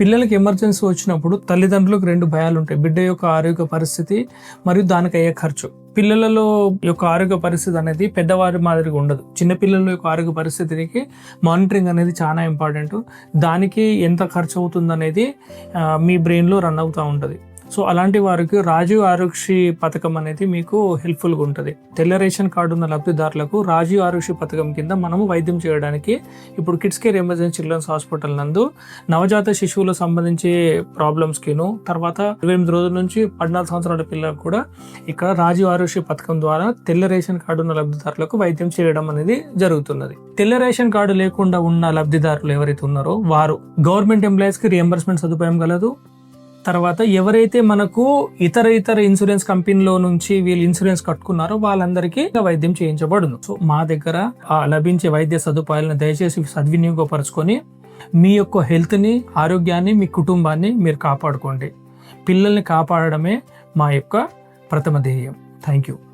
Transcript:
పిల్లలకి ఎమర్జెన్సీ వచ్చినప్పుడు తల్లిదండ్రులకు 2 భయాలు ఉంటాయి. బిడ్డ యొక్క ఆరోగ్య పరిస్థితి మరియు దానికి అయ్యే ఖర్చు. పిల్లలలో యొక్క ఆరోగ్య పరిస్థితి అనేది పెద్దవారి మాదిరిగా ఉండదు. చిన్నపిల్లల యొక్క ఆరోగ్య పరిస్థితికి మానిటరింగ్ అనేది చాలా ఇంపార్టెంట్. దానికి ఎంత ఖర్చు అవుతుంది అనేది మీ బ్రెయిన్లో రన్ అవుతూ ఉంటుంది. సో అలాంటి వారికి రాజీవ్ ఆరోగ్యశ్రీ పథకం అనేది మీకు హెల్ప్ఫుల్గా ఉంటుంది. తెల్ల రేషన్ కార్డు ఉన్న లబ్ధిదారులకు రాజీవ్ ఆరోగ్యశ్రీ పథకం కింద మనము వైద్యం చేయడానికి ఇప్పుడు kids care emergency children's hospital నందు నవజాత శిశువులకు సంబంధించి ప్రాబ్లమ్స్కిను తర్వాత 28 రోజుల నుంచి 14 సంవత్సరాల పిల్లలకు కూడా ఇక్కడ రాజీవ్ ఆరోగ్యశ్రీ పథకం ద్వారా తెల్ల రేషన్ కార్డు ఉన్న లబ్ధిదారులకు వైద్యం చేయడం అనేది జరుగుతున్నది. తెల్ల రేషన్ కార్డు లేకుండా ఉన్న లబ్ధిదారులు ఎవరైతే ఉన్నారో వారు గవర్నమెంట్ ఎంప్లాయీస్కి రియంబర్స్మెంట్ సదుపాయం కలదు. తర్వాత ఎవరైతే మనకు ఇతర ఇన్సూరెన్స్ కంపెనీలో నుంచి వీళ్ళు ఇన్సూరెన్స్ కట్టుకున్నారో వాళ్ళందరికీ వైద్యం చేయించబడును. సో మా దగ్గర లభించే వైద్య సదుపాయాలను దయచేసి సద్వినియోగపరచుకొని మీ యొక్క హెల్త్ని, ఆరోగ్యాన్ని, మీ కుటుంబాన్ని మీరు కాపాడుకోండి. పిల్లల్ని కాపాడడమే మా యొక్క ప్రథమ ధ్యేయం. Thank you.